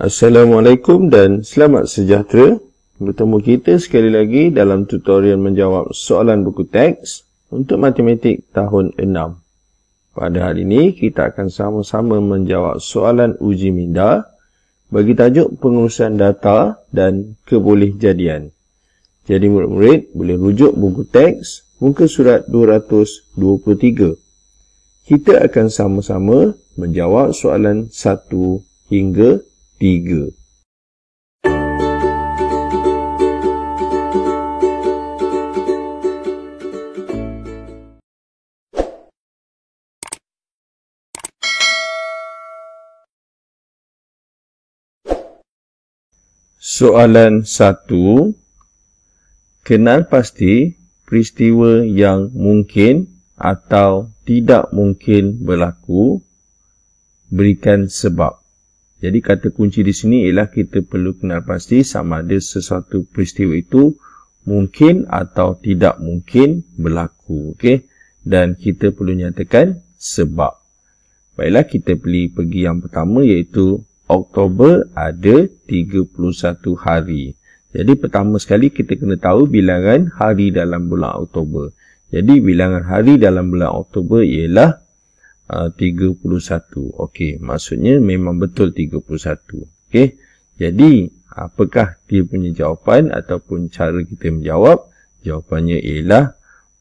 Assalamualaikum dan selamat sejahtera. Bertemu kita sekali lagi dalam tutorial menjawab soalan buku teks untuk matematik tahun 6. Pada hari ini kita akan sama-sama menjawab soalan uji minda bagi tajuk pengurusan data dan kebolehjadian. Jadi murid-murid boleh rujuk buku teks muka surat 223. Kita akan sama-sama menjawab soalan 1 hingga 3. Soalan 1. Kenal pasti peristiwa yang mungkin atau tidak mungkin berlaku. Berikan sebab. Jadi kata kunci di sini ialah kita perlu kenal pasti sama ada sesuatu peristiwa itu mungkin atau tidak mungkin berlaku. Okey? Dan kita perlu nyatakan sebab. Baiklah, kita pergi yang pertama iaitu Oktober ada 31 hari. Jadi pertama sekali kita kena tahu bilangan hari dalam bulan Oktober. Jadi bilangan hari dalam bulan Oktober ialah 31. Okey, maksudnya memang betul 31. Okey. Jadi, apakah dia punya jawapan ataupun cara kita menjawab? Jawapannya ialah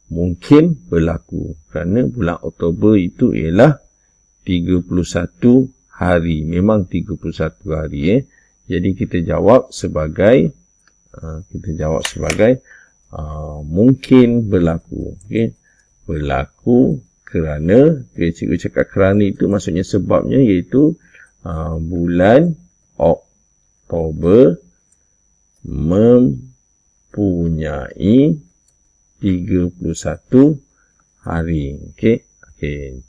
mungkin berlaku. Kerana bulan Oktober itu ialah 31 hari. Memang 31 hari. Jadi kita jawab sebagai mungkin berlaku. Okey. Berlaku kerana, cikgu cakap kerana itu maksudnya sebabnya iaitu bulan Oktober mempunyai 31 hari. Okey.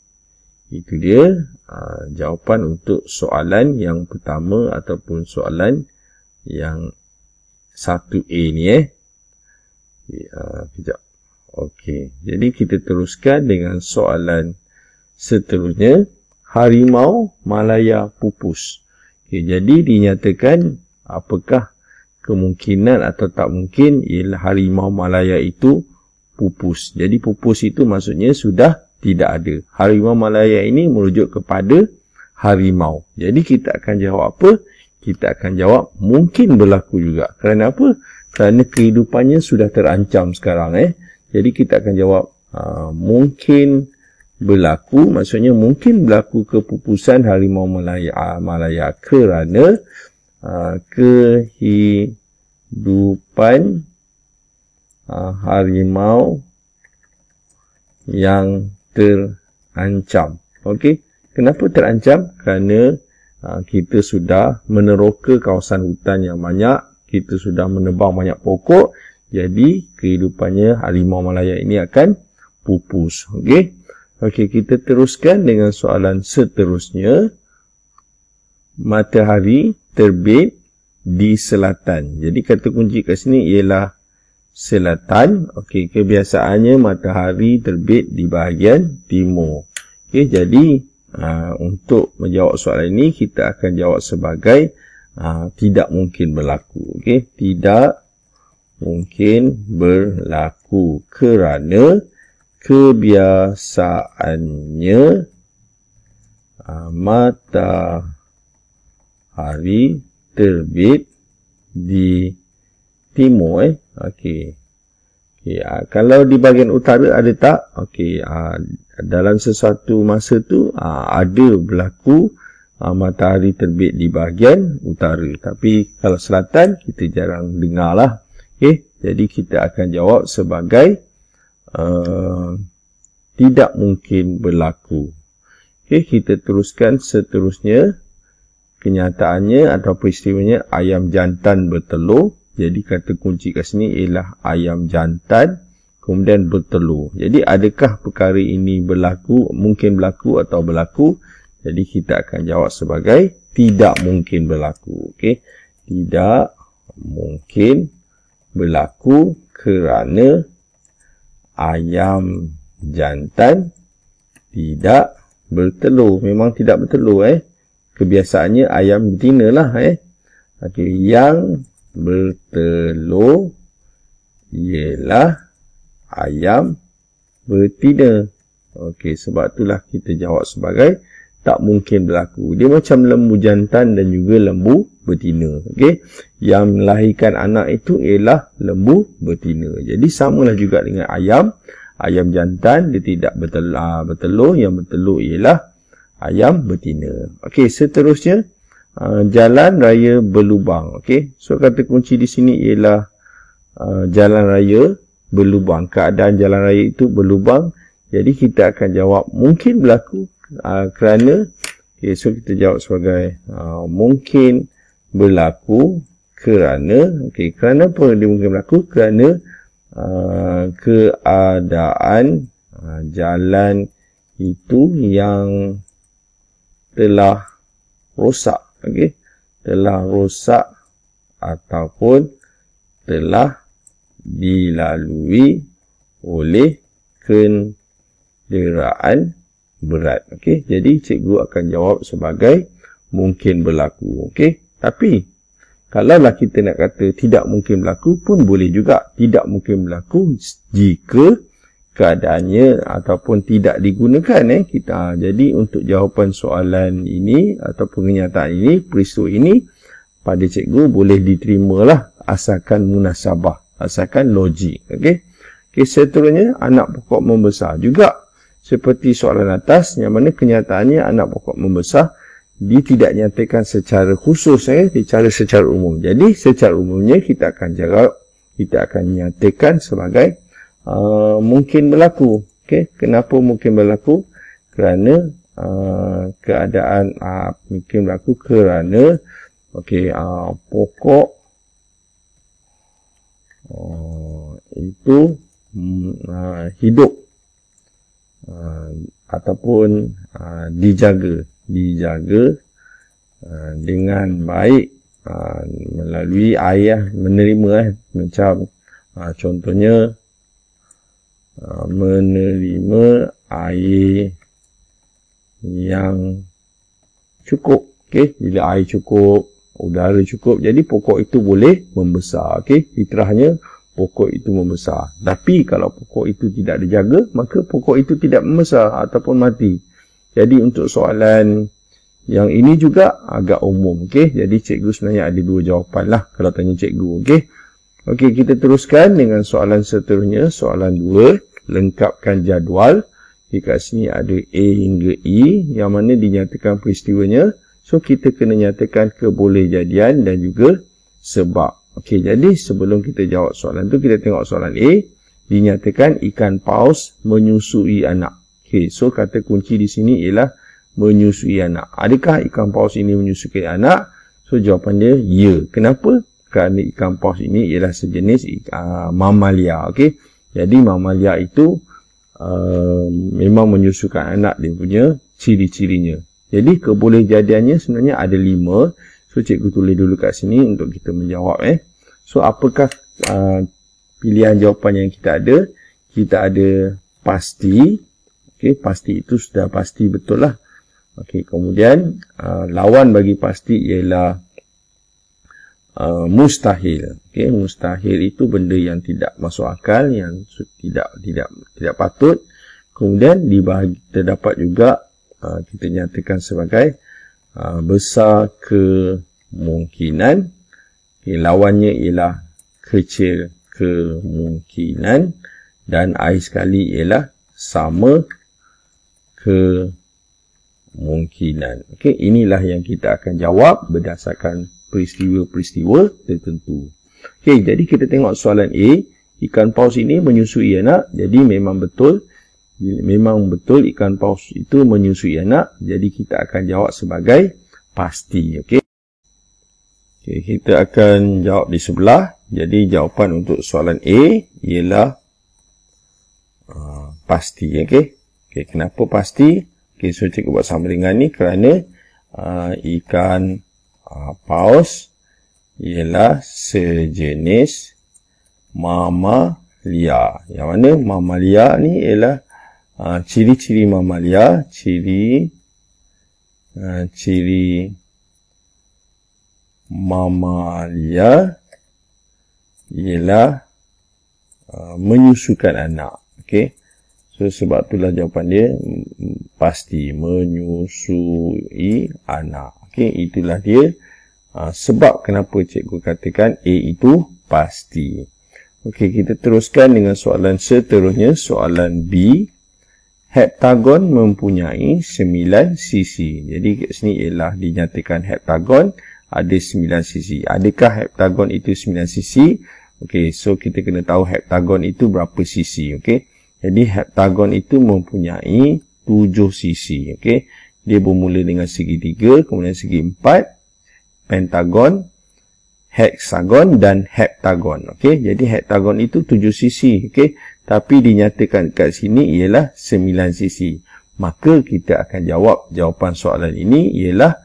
Itu dia jawapan untuk soalan yang pertama ataupun soalan yang 1A ni. Kejap. Okey, jadi kita teruskan dengan soalan seterusnya. Harimau Malaya pupus. Okey, jadi dinyatakan apakah kemungkinan atau tak mungkin ialah harimau Malaya itu pupus. Jadi pupus itu maksudnya sudah tidak ada. Harimau Malaya ini merujuk kepada harimau. Jadi kita akan jawab apa? Kita akan jawab mungkin berlaku juga. Kerana apa? Kerana kehidupannya sudah terancam sekarang. Jadi kita akan jawab mungkin berlaku, maksudnya mungkin berlaku kepupusan harimau Malaya kerana kehidupan harimau yang terancam. Okey, kenapa terancam? Kerana kita sudah meneroka kawasan hutan yang banyak, kita sudah menebang banyak pokok. Jadi, kehidupannya harimau Malaya ini akan pupus. Okey, kita teruskan dengan soalan seterusnya. Matahari terbit di selatan. Jadi, kata kunci kat sini ialah selatan. Okey, kebiasaannya matahari terbit di bahagian timur. Okey, jadi, untuk menjawab soalan ini, kita akan jawab sebagai tidak mungkin berlaku. Okey, tidak mungkin berlaku kerana kebiasaannya matahari terbit di timur. Okey. Kalau di bahagian utara ada tak? Okey, dalam sesuatu masa tu ada berlaku matahari terbit di bahagian utara. Tapi kalau selatan kita jarang dengar lah. Okey, jadi kita akan jawab sebagai tidak mungkin berlaku. Okey, kita teruskan seterusnya. Kenyataannya atau peristiwanya ayam jantan bertelur. Jadi kata kunci kat sini ialah ayam jantan kemudian bertelur. Jadi adakah perkara ini berlaku, mungkin berlaku atau berlaku? Jadi kita akan jawab sebagai tidak mungkin berlaku. Okey, tidak mungkin berlaku kerana ayam jantan tidak bertelur. Memang tidak bertelur kebiasaannya ayam betina lah. Okey, yang bertelur ialah ayam betina. Okey, sebab itulah kita jawab sebagai tak mungkin berlaku. Dia macam lembu jantan dan juga lembu betina. Okey, yang melahirkan anak itu ialah lembu betina. Jadi samalah juga dengan ayam. Ayam jantan dia tidak bertelur. Yang bertelur ialah ayam betina. Okey, seterusnya jalan raya berlubang. Okey, so kata kunci di sini ialah jalan raya berlubang. Keadaan jalan raya itu berlubang. Jadi kita akan jawab mungkin berlaku kerana, okay, so kita jawab sebagai mungkin berlaku kerana, okay, kerana apa dia mungkin berlaku? Kerana keadaan jalan itu yang telah rosak, okay, telah rosak ataupun telah dilalui oleh kenderaan berat. Okey, jadi cikgu akan jawab sebagai mungkin berlaku. Okey, tapi kalaulah kita nak kata tidak mungkin berlaku pun boleh juga. Tidak mungkin berlaku jika keadaannya ataupun tidak digunakan. Jadi untuk jawapan soalan ini ataupun kenyataan ini, peristiwa ini pada cikgu boleh diterimalah asalkan munasabah, asalkan logik. Okey. Okey, seterusnya anak pokok membesar juga seperti soalan atas, yang mana kenyataannya anak pokok membesar dia tidak nyatakan secara khusus, secara umum. Jadi secara umumnya kita akan jawab, kita akan nyatakan sebagai mungkin berlaku. Okey, kenapa mungkin berlaku? Kerana keadaan mungkin berlaku kerana pokok itu hidup ataupun dijaga dengan baik melalui air menerima macam contohnya menerima air yang cukup. Okey, bila air cukup, udara cukup, jadi pokok itu boleh membesar. Okey, fitrahnya pokok itu membesar. Tapi kalau pokok itu tidak dijaga, maka pokok itu tidak membesar ataupun mati. Jadi untuk soalan yang ini juga agak umum. Okey, jadi cikgu sebenarnya ada dua jawapan lah kalau tanya cikgu. Okey. Okey, kita teruskan dengan soalan seterusnya, soalan 2, lengkapkan jadual. Kat sini ada A hingga E yang mana dinyatakan peristiwanya. So kita kena nyatakan kebolehjadian dan juga sebab. Okey, jadi sebelum kita jawab soalan tu, kita tengok soalan A. Dinyatakan ikan paus menyusui anak. Okey, so kata kunci di sini ialah menyusui anak. Adakah ikan paus ini menyusui anak? So jawapan dia ya. Kenapa? Kerana ikan paus ini ialah sejenis mamalia. Okey, jadi mamalia itu memang menyusukan anak, dia punya ciri-cirinya. Jadi kebolehjadiannya sebenarnya ada 5. So cikgu tulis dulu kat sini untuk kita menjawab. So apakah pilihan jawapan yang kita ada? Kita ada pasti. Okey, pasti itu sudah pasti betul lah. Okey, kemudian lawan bagi pasti ialah mustahil. Okey, mustahil itu benda yang tidak masuk akal, yang tidak patut. Kemudian terdapat juga kita nyatakan sebagai besar kemungkinan. Okay, lawannya ialah kecil kemungkinan dan air sekali ialah sama kemungkinan. Okey, inilah yang kita akan jawab berdasarkan peristiwa-peristiwa tertentu. Okey, jadi kita tengok soalan A. Ikan paus ini menyusui anak. Jadi memang betul ikan paus itu menyusui anak. Jadi kita akan jawab sebagai pasti. Okey. Okey, kita akan jawab di sebelah. Jadi jawapan untuk soalan A ialah pasti. Okey. Okey, kenapa pasti? Okey, so cikgu buat sama dengan ni kerana ikan paus ialah sejenis mamalia. Yang mana mamalia ni ialah ciri-ciri mamalia, ciri ciri mamalia ialah menyusukan anak. Okey. So sebab itulah jawapan dia pasti menyusui anak. Okey, itulah dia sebab kenapa cikgu katakan A itu pasti. Okey, kita teruskan dengan soalan seterusnya, soalan B. Heptagon mempunyai 9 sisi. Jadi kat sini ialah dinyatakan heptagon ada 9 sisi. Adakah heptagon itu 9 sisi? Okey, so kita kena tahu heptagon itu berapa sisi. Okey, jadi heptagon itu mempunyai 7 sisi. Okey, dia bermula dengan segi 3, kemudian segi 4, pentagon, heksagon dan heptagon. Okey, jadi heptagon itu 7 sisi. Okey, tapi dinyatakan kat sini ialah 9 sisi. Maka kita akan jawab jawapan soalan ini ialah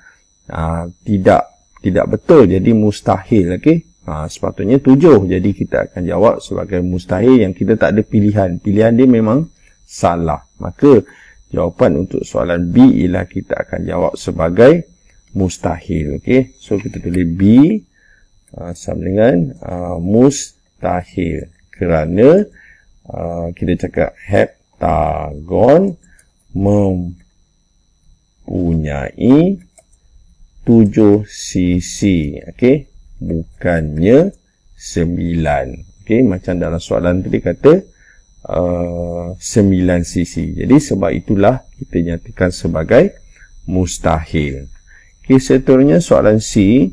tidak betul, jadi mustahil. Okey, sepatutnya 7. Jadi kita akan jawab sebagai mustahil yang kita tak ada pilihan. Pilihan dia memang salah. Maka jawapan untuk soalan B ialah kita akan jawab sebagai mustahil. Okey, so kita tulis B sama dengan mustahil. Kerana kita cakap heptagon mempunyai 7 sisi. Okey, bukannya 9. Okey, macam dalam soalan tadi kata 9 sisi. Jadi sebab itulah kita nyatakan sebagai mustahil. Okey, seterusnya soalan C.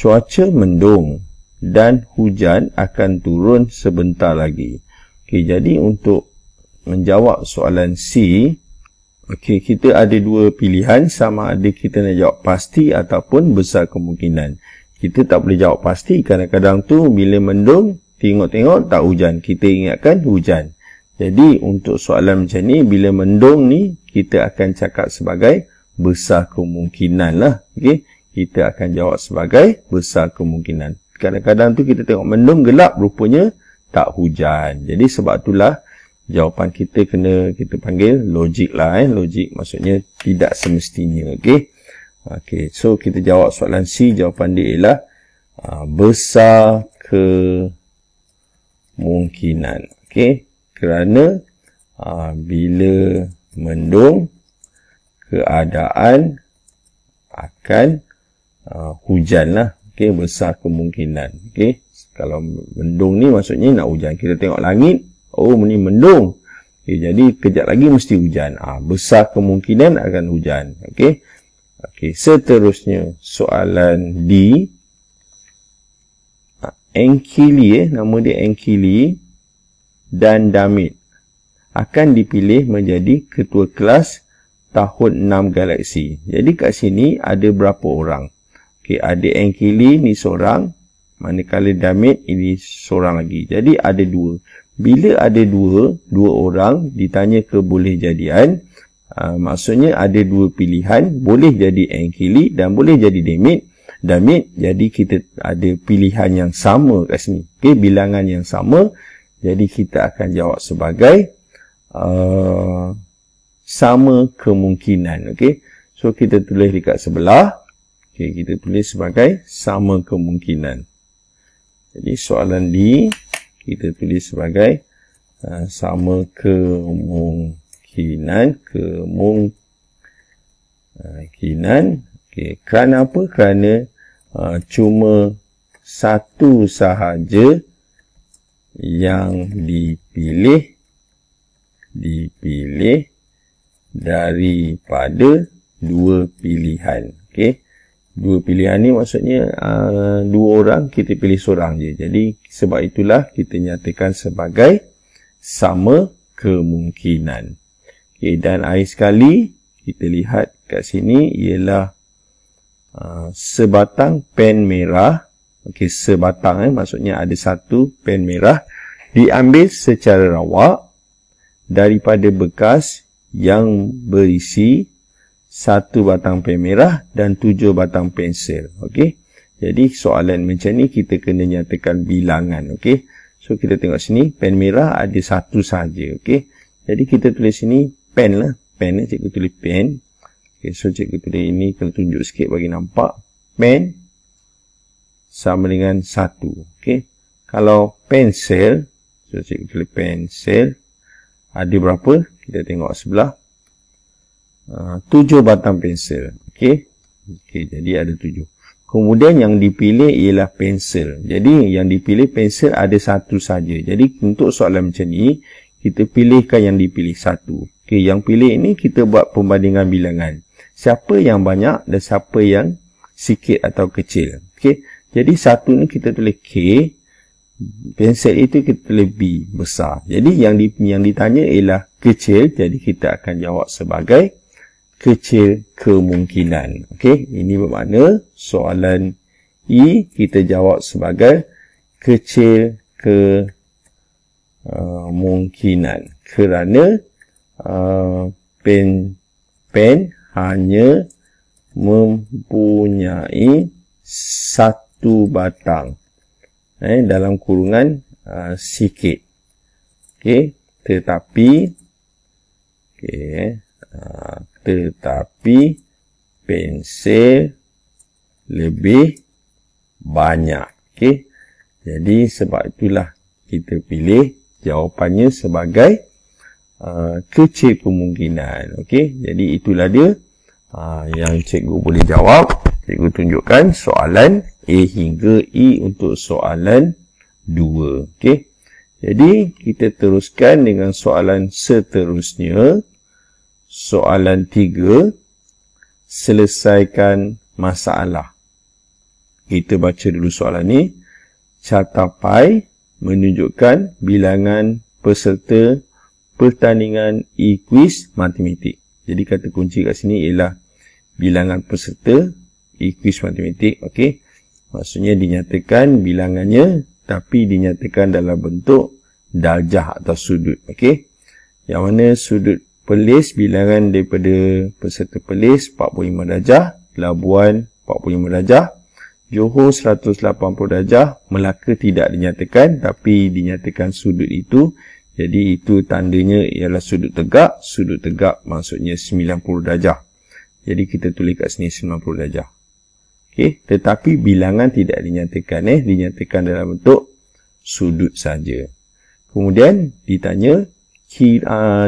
Cuaca mendung dan hujan akan turun sebentar lagi. Okey, jadi untuk menjawab soalan C, okey, kita ada dua pilihan, sama ada kita nak jawab pasti ataupun besar kemungkinan. Kita tak boleh jawab pasti, kadang-kadang tu bila mendung, tengok-tengok tak hujan, kita ingatkan hujan. Jadi untuk soalan macam ni, bila mendung ni, kita akan cakap sebagai besar kemungkinan lah. Okey, kita akan jawab sebagai besar kemungkinan. Kadang-kadang tu kita tengok mendung gelap, rupanya tak hujan. Jadi sebab itulah jawapan kita kita panggil logik lah. Logik maksudnya tidak semestinya. Okey. Okey, so kita jawab soalan C, jawapan dia ialah besar kemungkinan. Okey, kerana bila mendung keadaan akan hujan lah. Okey, besar kemungkinan. Okey, kalau mendung ni maksudnya nak hujan. Kita tengok langit, oh ni mendung. Okey, jadi kejap lagi mesti hujan. Besar kemungkinan akan hujan. Okey. Okey, seterusnya soalan D. Enkili, nama dia Enkili dan Damit akan dipilih menjadi ketua kelas tahun 6 galaksi. Jadi kat sini ada berapa orang? Okey, ada Enkili ni seorang, manakala Damit ini seorang lagi. Jadi ada dua. Bila ada dua orang ditanya ke boleh jadian, maksudnya ada dua pilihan, boleh jadi Enkili dan boleh jadi Damit. Jadi kita ada pilihan yang sama kat sini. Okey, bilangan yang sama. Jadi kita akan jawab sebagai sama kemungkinan. Okey, so kita tulis dekat sebelah. Okey, kita tulis sebagai sama kemungkinan. Jadi soalan D kita tulis sebagai sama kemungkinan. Okey, kerana apa? Kerana cuma satu sahaja yang dipilih daripada dua pilihan. Okey, dua pilihan ni maksudnya dua orang, kita pilih seorang je. Jadi sebab itulah kita nyatakan sebagai sama kemungkinan. Okey, dan akhir sekali kita lihat kat sini ialah sebatang pen merah. Okey, sebatang maksudnya ada satu pen merah diambil secara rawak daripada bekas yang berisi satu batang pen merah dan 7 batang pensel. Okey, jadi soalan macam ni kita kena nyatakan bilangan. Okey, so kita tengok sini pen merah ada satu saja. Okey, Jadi kita tulis sini pen lah. Pen ni cikgu tulis pen. Okay, so cikgu tulis ini, kena tunjuk sikit bagi nampak. Pen sama dengan 1. Okay. Kalau pensel, so cikgu tulis pensel, ada berapa? Kita tengok sebelah. 7 batang pensel. Okay. Okay, jadi ada 7. Kemudian yang dipilih ialah pensel. Jadi yang dipilih pensel ada satu saja. Jadi untuk soalan macam ni, kita pilihkan yang dipilih satu. Okay, yang pilih ini kita buat pembandingan bilangan. Siapa yang banyak dan siapa yang sikit atau kecil. Okay, jadi satu ni kita tulis K. Pensel itu kita tulis B besar. Jadi yang ditanya ialah kecil. Jadi kita akan jawab sebagai kecil kemungkinan. Okey, ini bermakna soalan E kita jawab sebagai kecil kemungkinan kerana pen hanya mempunyai satu batang dalam kurungan sikit. Okey, tetapi pensel lebih banyak. Okey. Jadi sebab itulah kita pilih jawapannya sebagai kecil kemungkinan. Okey. Jadi itulah dia yang cikgu boleh jawab. Cikgu tunjukkan soalan A hingga E untuk soalan 2. Okey. Jadi kita teruskan dengan soalan seterusnya. Soalan 3, selesaikan masalah. Kita baca dulu soalan ni. Capai menunjukkan bilangan peserta pertandingan e-quiz matematik. Jadi kata kunci kat sini ialah bilangan peserta e-quiz matematik. Okey. Maksudnya dinyatakan bilangannya tapi dinyatakan dalam bentuk darjah atau sudut. Okey. Yang mana sudut Perlis, bilangan daripada peserta Perlis 45 darjah, Labuan 45 darjah, Johor 180 darjah, Melaka tidak dinyatakan tapi dinyatakan sudut itu. Jadi itu tandanya ialah sudut tegak maksudnya 90 darjah. Jadi kita tulis kat sini 90 darjah. Okey, tetapi bilangan tidak dinyatakan dinyatakan dalam bentuk sudut saja. Kemudian ditanya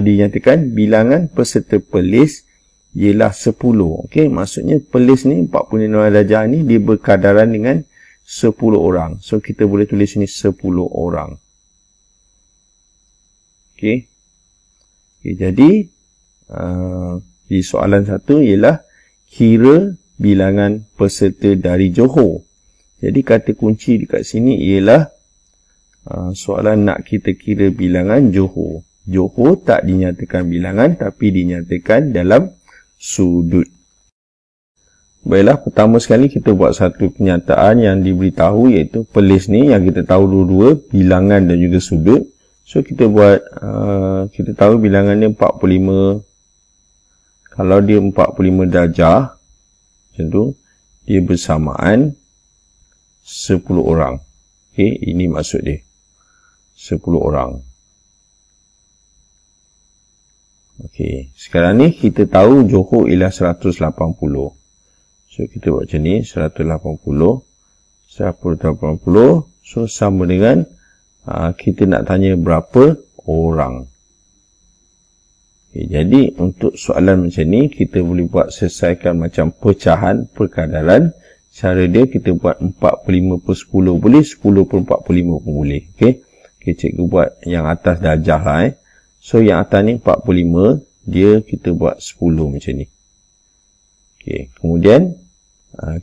dinyatakan bilangan peserta Perlis ialah 10. Okey, maksudnya Perlis ni 45 darjah ni dia berkadaran dengan 10 orang. So kita boleh tulis sini 10 orang. Okey. Jadi di soalan 1 ialah kira bilangan peserta dari Johor. Jadi kata kunci dekat sini ialah soalan nak kita kira bilangan Johor. Johor tak dinyatakan bilangan tapi dinyatakan dalam sudut. Baiklah, pertama sekali kita buat satu kenyataan yang diberitahu iaitu Perlis ni yang kita tahu dua-dua bilangan dan juga sudut. So kita buat kita tahu bilangannya 45. Kalau dia 45 darjah macam tu, dia bersamaan 10 orang. Okey, ini maksud dia. 10 orang. Okey, sekarang ni kita tahu Johor ialah 180. So kita buat macam ni, 180. So sama dengan kita nak tanya berapa orang. Okay, jadi untuk soalan macam ni kita boleh buat selesaikan macam pecahan perkadaran. Cara dia kita buat 45 per 10 boleh, 10 per 45 pun boleh. Okay, cikgu buat yang atas darjah lah. So yang atas ni 45, dia kita buat 10 macam ni. Okay, kemudian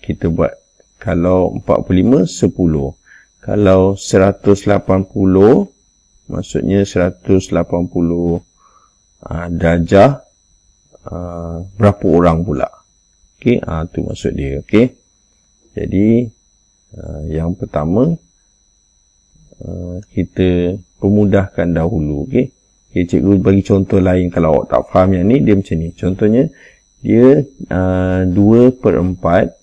kita buat kalau 45, 10. Kalau 180, maksudnya 180 darjah, berapa orang pula? Okey, tu maksud dia. Okey. Jadi yang pertama kita permudahkan dahulu. Okey. Okay, cikgu bagi contoh lain kalau awak tak faham yang ni, dia macam ni. Contohnya dia 2/4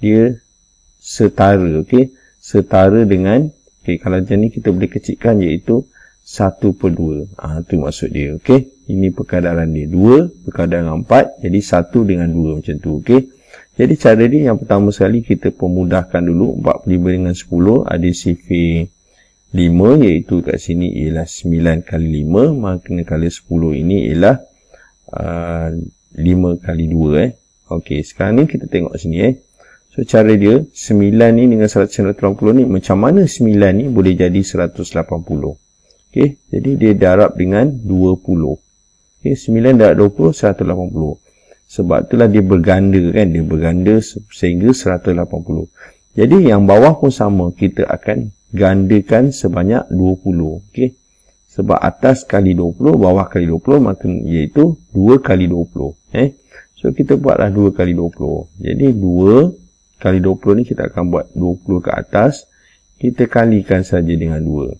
dia setara. Okey, setara dengan kalau macam ni kita boleh kecilkan iaitu 1/2. Tu maksud dia. Okey. Ini perkadaran dia. 2 berkadar dengan 4. Jadi 1 dengan 2 macam tu. Okey. Jadi cara dia yang pertama sekali kita permudahkan dulu. 45 dengan 10 ada sifar 5, iaitu kat sini ialah 9 kali 5. Manakala 10 ini ialah 5 kali 2. Okey, sekarang ni kita tengok sini. So, cara dia, 9 ni dengan 180 ni, macam mana 9 ni boleh jadi 180? Okey, jadi dia darab dengan 20. Okey, 9 darab 20, 180. Sebab itulah dia berganda kan, dia berganda sehingga 180. Jadi yang bawah pun sama, kita akan gandakan sebanyak 20. Okey. Sebab atas kali 20, bawah kali 20, maka iaitu 2 kali 20. So kita buatlah 2 kali 20. Jadi 2 kali 20 ni kita akan buat 20 ke atas, kita kalikan saja dengan 2.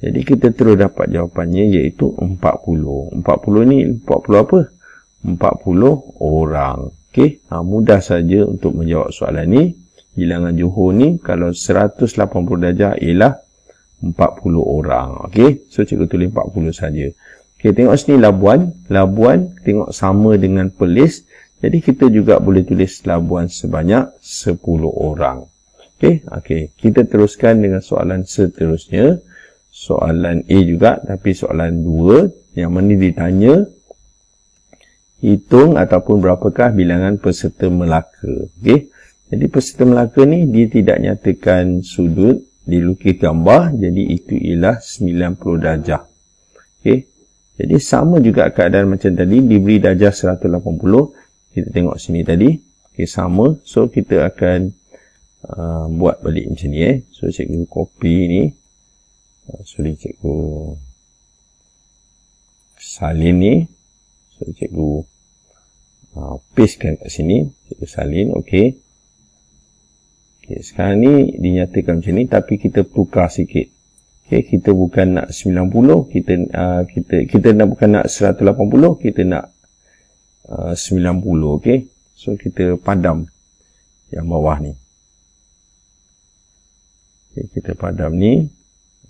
Jadi kita terus dapat jawapannya iaitu 40. 40 ni 40 apa? 40 orang. Okey, mudah saja untuk menjawab soalan ni. Bilangan Johor ni kalau 180 darjah ialah 40 orang. Okey, so cikgu tulis 40 saja. Okey, tengok sini Labuan. Labuan tengok sama dengan Perlis. Jadi kita juga boleh tulis Labuan sebanyak 10 orang. Okey, kita teruskan dengan soalan seterusnya. Soalan A juga, tapi soalan 2 yang mana ditanya hitung ataupun berapakah bilangan peserta Melaka. Okey. Jadi peserta Melaka ni dia tidak nyatakan sudut, dilukis gambar, jadi itu ialah 90 darjah. Okey. Jadi sama juga keadaan macam tadi, diberi darjah 180. Kita tengok sini tadi. Okey, sama. So kita akan buat balik macam ni. So cikgu copy ni. Cikgu salin ni. So cikgu pastekan kat sini. Cikgu salin. Okey. Okey, sekarang ni dinyatakan macam ni, tapi kita tukar sikit. Okey, kita bukan nak 90, kita nak bukan nak 180, kita nak 90. Okey. So kita padam yang bawah ni. Okey, kita padam ni.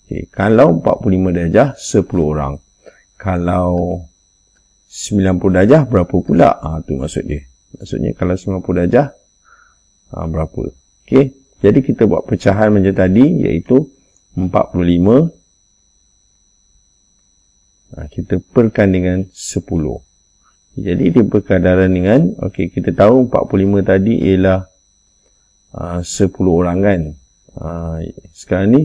Okey, kalau 45 darjah 10 orang. Kalau 90 darjah berapa pula? Tu maksud dia. Maksudnya kalau 90 darjah berapa? Okey, jadi kita buat pecahan macam tadi, iaitu 45. Kita perkan dengan 10. Jadi dia berkadaran dengan, okey, kita tahu 45 tadi ialah 10 orang kan. Sekarang ni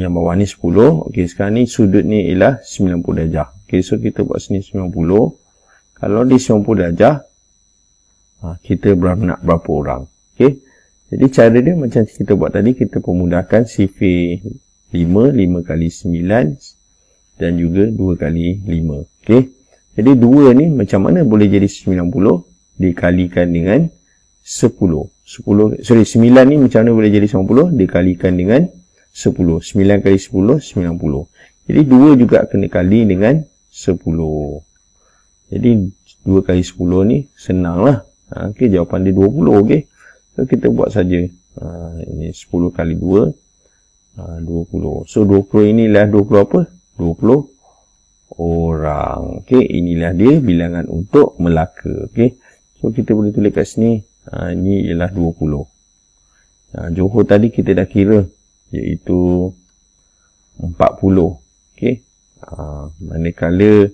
yang bawah ni 10. Okey, sekarang ni sudut ni ialah 90 darjah. Okey, so kita buat sini 90. Kalau di 90 darjah, kita nak berapa orang? Okey. Jadi cara dia macam kita buat tadi, kita permudahkan sifar 5 kali 9 dan juga 2 kali 5. Okey. Jadi 2 ni macam mana boleh jadi 90 dikalikan dengan 10. 9 ni macam mana boleh jadi 90 dikalikan dengan 10. 9 kali 10, 90. Jadi 2 juga kena kali dengan 10. Jadi 2 kali 10 ni senanglah. Okey, jawapan dia 20. Okey. So kita buat saja. Ini 10 kali 2, 20. So 20 inilah 20 apa? 20 orang. Okey, inilah dia bilangan untuk Melaka. Okey. So kita boleh tulis kat sini. Ini ialah 20. Johor tadi kita dah kira, iaitu 40. Okey. Manakala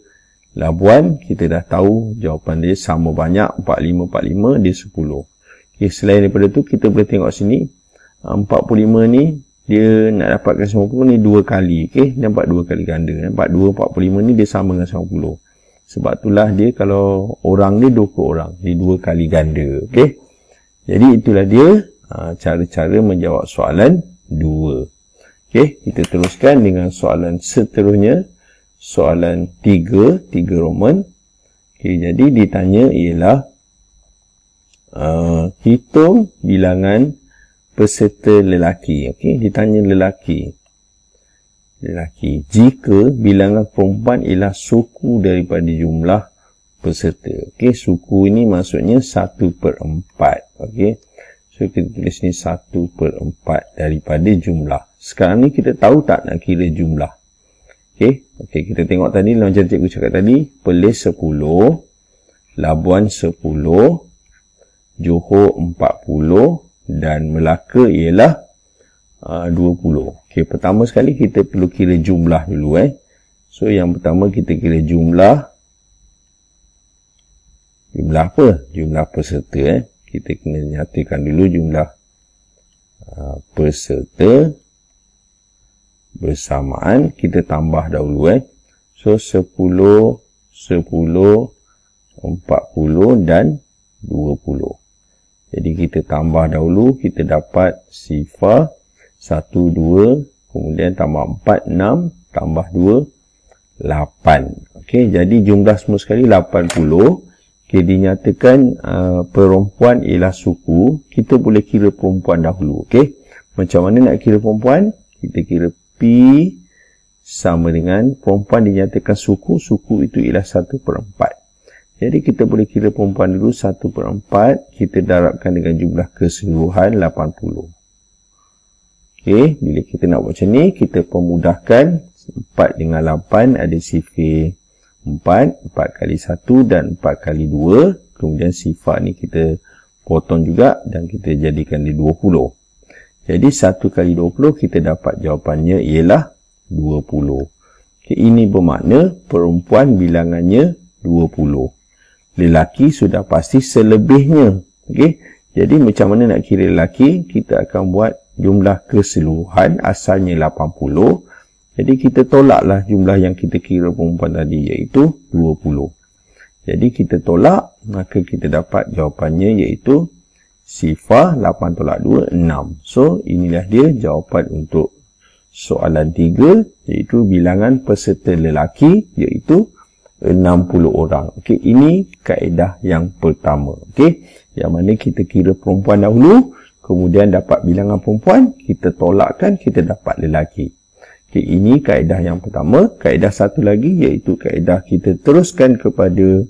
Labuan kita dah tahu jawapan dia sama banyak, 45 dia 10. Okay, selain daripada tu kita boleh tengok sini 45 ni dia nak dapatkan 90 ni 2 kali. Okey, nampak 2 kali ganda. Nampak 2 45 ni dia sama dengan 90. Sebab itulah dia kalau orang ni 20 orang, dia 2 kali ganda. Okey. Jadi itulah dia cara-cara menjawab soalan 2. Okey, kita teruskan dengan soalan seterusnya. Soalan 3 Roman. Okey, jadi ditanya ialah hitung bilangan peserta lelaki. Okey, ditanya lelaki. Jika bilangan perempuan ialah suku daripada jumlah peserta. Okey, suku ini maksudnya 1/4. Okey. So kita tulis ni 1/4 daripada jumlah. Sekarang ni kita tahu tak nak kira jumlah. Okey, kita tengok tadi macam cikgu cakap tadi, Perlis 10, Labuan 10, Johor 40 dan Melaka ialah 20. Okey, pertama sekali kita perlu kira jumlah dulu So yang pertama kita kira jumlah apa? Jumlah peserta Kita kena nyatakan dulu jumlah peserta bersamaan, kita tambah dahulu So 10, 10, 40 dan 20. Jadi kita tambah dahulu, kita dapat sifar 1, 2, kemudian tambah 4, 6, tambah 2, 8. Okey, jadi jumlah semua sekali 80. Okey, dinyatakan perempuan ialah suku. Kita boleh kira perempuan dahulu. Okey, macam mana nak kira perempuan? Kita kira P sama dengan perempuan dinyatakan suku. Suku itu ialah 1/4. Jadi kita boleh kira perempuan dulu 1/4. Kita darabkan dengan jumlah keseluruhan 80. Okey, bila kita nak buat macam ni, kita pemudahkan 4 dengan 8 ada sifar 4, 4 kali 1 dan 4 kali 2. Kemudian sifar ni kita potong juga dan kita jadikan dia 20. Jadi 1 kali 20 kita dapat jawapannya ialah 20. Okay, ini bermakna perempuan bilangannya 20. Lelaki sudah pasti selebihnya. Okay? Jadi macam mana nak kira lelaki? Kita akan buat jumlah keseluruhan asalnya 80. Jadi kita tolaklah jumlah yang kita kira perempuan tadi iaitu 20. Jadi kita tolak, maka kita dapat jawapannya iaitu sifar 8 tolak 2, 6. So, inilah dia jawapan untuk soalan 3, iaitu bilangan peserta lelaki, iaitu 60 orang. Okey, ini kaedah yang pertama. Okey, yang mana kita kira perempuan dahulu, kemudian dapat bilangan perempuan, kita tolakkan, kita dapat lelaki. Okey, ini kaedah yang pertama. Kaedah satu lagi, iaitu kaedah kita teruskan kepada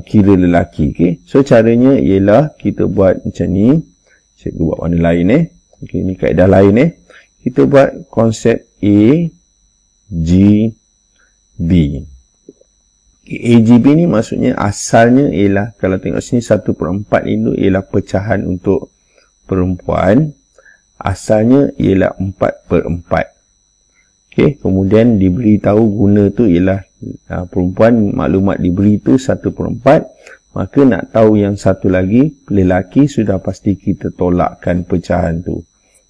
kira lelaki. Okay. So caranya ialah kita buat macam ni. Cikgu buat warna lain Okay, ni kaedah lain Kita buat konsep A, G, B. Okay, A, G, B ni maksudnya asalnya ialah, kalau tengok sini 1/4 itu ialah pecahan untuk perempuan. Asalnya ialah 4/4. Okay, kemudian diberitahu guna tu ialah perempuan, maklumat diberi tu 1/4. Maka nak tahu yang satu lagi, lelaki, sudah pasti kita tolakkan pecahan tu.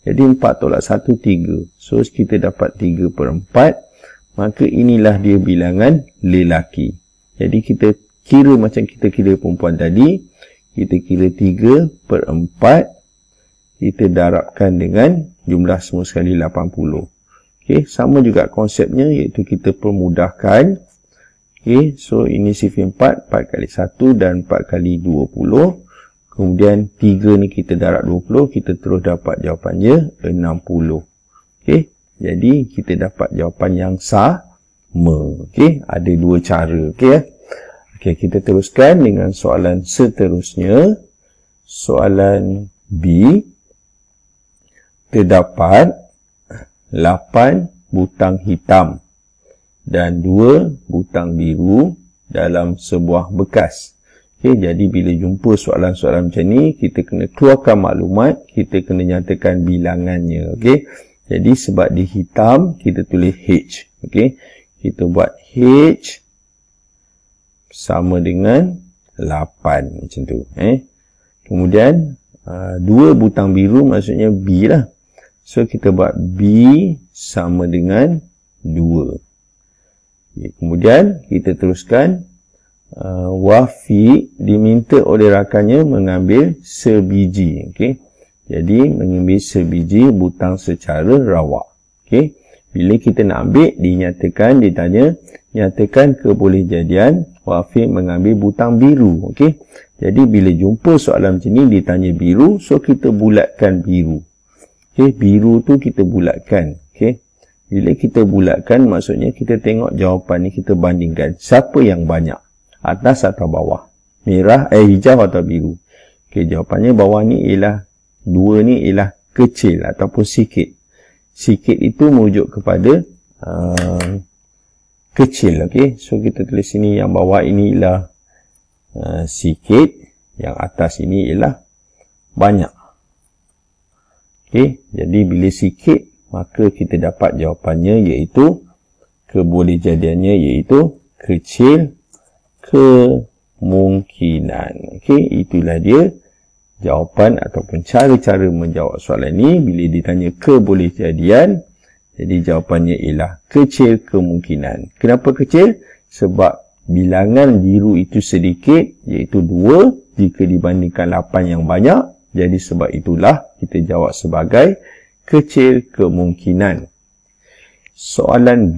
Jadi 4 tolak 1, 3. So kita dapat 3/4. Maka inilah dia bilangan lelaki. Jadi kita kira macam kita kira perempuan tadi. Kita kira 3/4. Kita darabkan dengan jumlah semua sekali 80. Okay, sama juga konsepnya, iaitu kita permudahkan. Okay, so ini sifar 4, 4 kali 1 dan 4 kali 20. Kemudian 3 ni kita darab 20, kita terus dapat jawapannya 60. Okay, jadi kita dapat jawapan yang sama. Okay, ada dua cara. Okay, okay, kita teruskan dengan soalan seterusnya. Soalan B. Terdapat 8 butang hitam dan 2 butang biru dalam sebuah bekas. Okay, jadi bila jumpa soalan-soalan macam ni, kita kena keluarkan maklumat, kita kena nyatakan bilangannya. Okay, jadi sebab dia hitam, kita tulis H. Okay, kita buat H sama dengan 8 macam tu. Kemudian 2 butang biru maksudnya B lah. So, kita buat B sama dengan 2. Okay, kemudian, kita teruskan. Wafiq diminta oleh rakannya mengambil sebiji. Okay. Jadi, mengambil sebiji butang secara rawak. Okay. Bila kita nak ambil, dinyatakan, ditanya, nyatakan kebolehjadian Wafiq mengambil butang biru. Okay. Jadi, bila jumpa soalan macam ni, ditanya biru, so kita bulatkan biru. Okay, biru tu kita bulatkan. Okay. Bila kita bulatkan, maksudnya kita tengok jawapan ni, kita bandingkan. Siapa yang banyak? Atas atau bawah? Merah, hijau atau biru? Okay, jawapannya bawah ni ialah, 2 ni ialah kecil ataupun sikit. Sikit itu merujuk kepada kecil. Okey, so kita tulis sini yang bawah ini ialah sikit, yang atas ini ialah banyak. Okey, jadi bila sikit maka kita dapat jawapannya iaitu kebolehjadiannya iaitu kecil kemungkinan. Okey, itulah dia jawapan ataupun cara-cara menjawab soalan ni bila ditanya kebolehjadian. Jadi jawapannya ialah kecil kemungkinan. Kenapa kecil? Sebab bilangan biru itu sedikit, iaitu 2 jika dibandingkan 8 yang banyak. Jadi sebab itulah kita jawab sebagai kecil kemungkinan. Soalan B,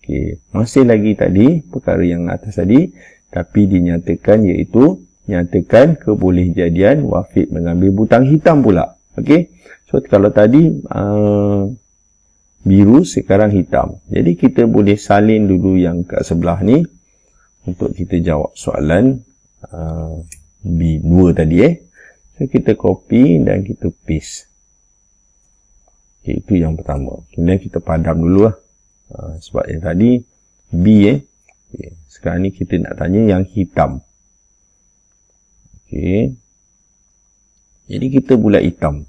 okay, masih lagi tadi perkara yang atas tadi, tapi dinyatakan iaitu nyatakan kebolehjadian Wafik mengambil butang hitam pula. Okey, so kalau tadi biru, sekarang hitam. Jadi kita boleh salin dulu yang kat sebelah ni untuk kita jawab soalan B2 tadi. So kita copy dan kita paste. Okay, itu yang pertama. Kemudian kita padam dulu lah. Sebab yang tadi B okay. Sekarang ni kita nak tanya yang hitam. Okay. Jadi kita bulat hitam.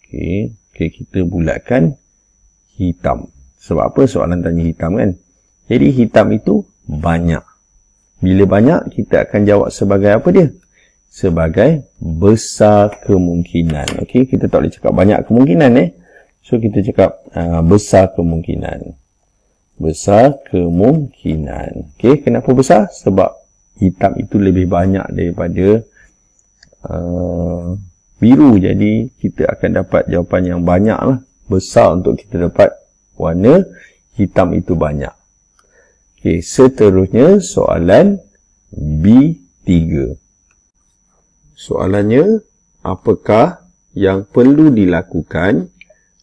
Okay, kita bulatkan hitam. Sebab apa soalan tanya hitam kan? Jadi hitam itu banyak. Bila banyak, kita akan jawab sebagai apa dia? Sebagai besar kemungkinan. Okey, kita tak boleh cakap banyak kemungkinan So kita cakap besar kemungkinan. Besar kemungkinan. Okey, kenapa besar? Sebab hitam itu lebih banyak daripada biru. Jadi kita akan dapat jawapan yang banyak lah. Besar untuk kita dapat warna hitam itu banyak. Okey, seterusnya soalan B3. Soalannya, apakah yang perlu dilakukan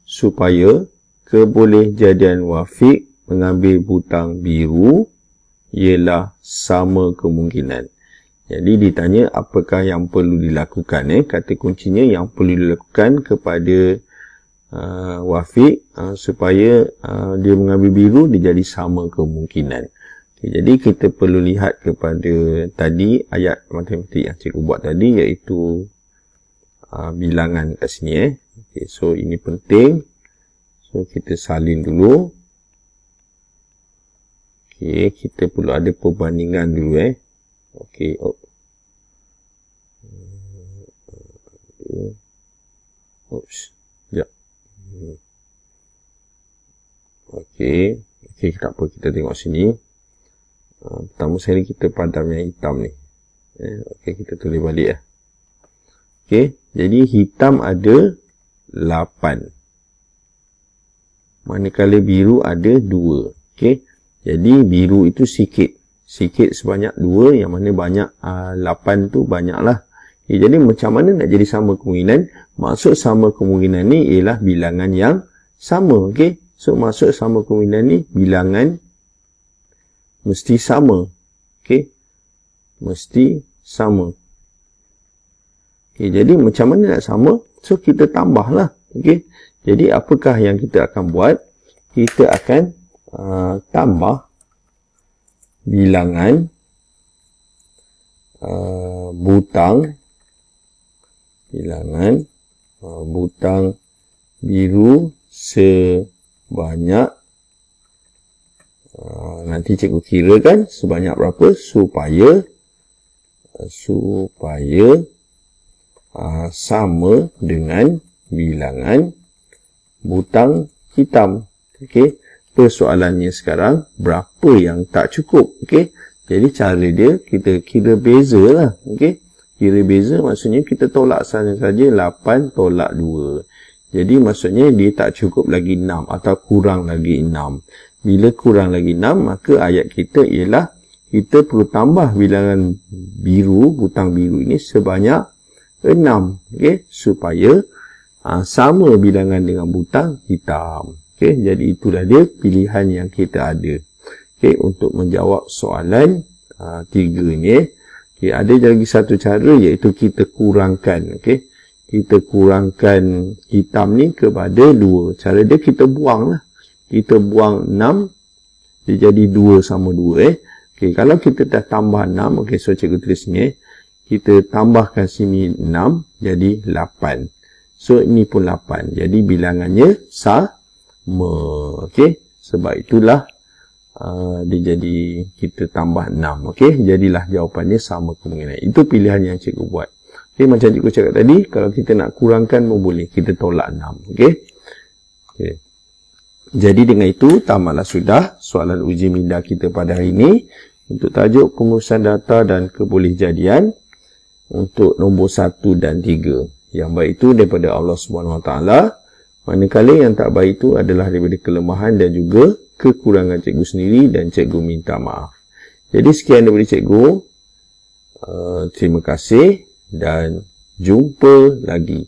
supaya kebolehjadian Wafik mengambil butang biru ialah sama kemungkinan? Jadi ditanya apakah yang perlu dilakukan. Kata kuncinya yang perlu dilakukan kepada Wafik supaya dia mengambil biru dia jadi sama kemungkinan. Okay, jadi kita perlu lihat kepada tadi ayat matematik yang cikgu buat tadi iaitu bilangan kat sini. Okay, so ini penting. So kita salin dulu. Okay, kita perlu ada perbandingan dulu Okay. Oops. Sekejap. Okay, tak apa. Kita tengok sini. Pertama sekali kita padam yang hitam ni. Okay, kita tulis balik Okay, jadi hitam ada 8. Manakala biru ada 2. Okay, jadi biru itu sikit. Sikit sebanyak 2, yang mana banyak 8 tu banyak lah. Okay, jadi macam mana nak jadi sama kemungkinan? Maksud sama kemungkinan ni ialah bilangan yang sama. Okay, so maksud sama kemungkinan ni bilangan mesti sama. Okay, mesti sama. Okay, jadi macam mana nak sama? So kita tambahlah. Okay, jadi apakah yang kita akan buat? Kita akan tambah bilangan butang biru sebanyak nanti cikgu kira kan sebanyak berapa supaya sama dengan bilangan butang hitam. Okey, persoalannya sekarang berapa yang tak cukup. Okey, jadi cara dia kita kira beza lah. Okey, kira beza maksudnya kita tolak saja 8 tolak 2. Jadi maksudnya dia tak cukup lagi 6 atau kurang lagi 6. Bila kurang lagi 6 maka ayat kita ialah kita perlu tambah bilangan biru, butang biru ini sebanyak 6. Okey, supaya sama bilangan dengan butang hitam. Okey, jadi itulah dia pilihan yang kita ada. Okey, untuk menjawab soalan 3 ni. Okey, ada lagi satu cara iaitu kita kurangkan. Okey, kita kurangkan hitam ni kepada 2. Cara dia kita buang lah. Kita buang 6, dia jadi 2 sama 2. Okey, kalau kita dah tambah 6, okey, so cikgu tulis ni. Kita tambahkan sini 6, jadi 8. So, ini pun 8. Jadi, bilangannya sama. Okey, sebab itulah dia jadi kita tambah 6. Okey, jadilah jawapannya sama kemungkinan. Itu pilihan yang cikgu buat. Okey, macam cikgu cakap tadi, kalau kita nak kurangkan pun boleh. Kita tolak 6. Okey. Okey. Jadi dengan itu, tamatlah sudah soalan uji minda kita pada hari ini. Untuk tajuk pengurusan data dan kebolehjadian. Untuk nombor 1 dan 3. Yang baik itu daripada Allah SWT. Manakala yang tak baik itu adalah daripada kelemahan dan juga kekurangan cikgu sendiri dan cikgu minta maaf. Jadi sekian daripada cikgu. Terima kasih dan jumpa lagi.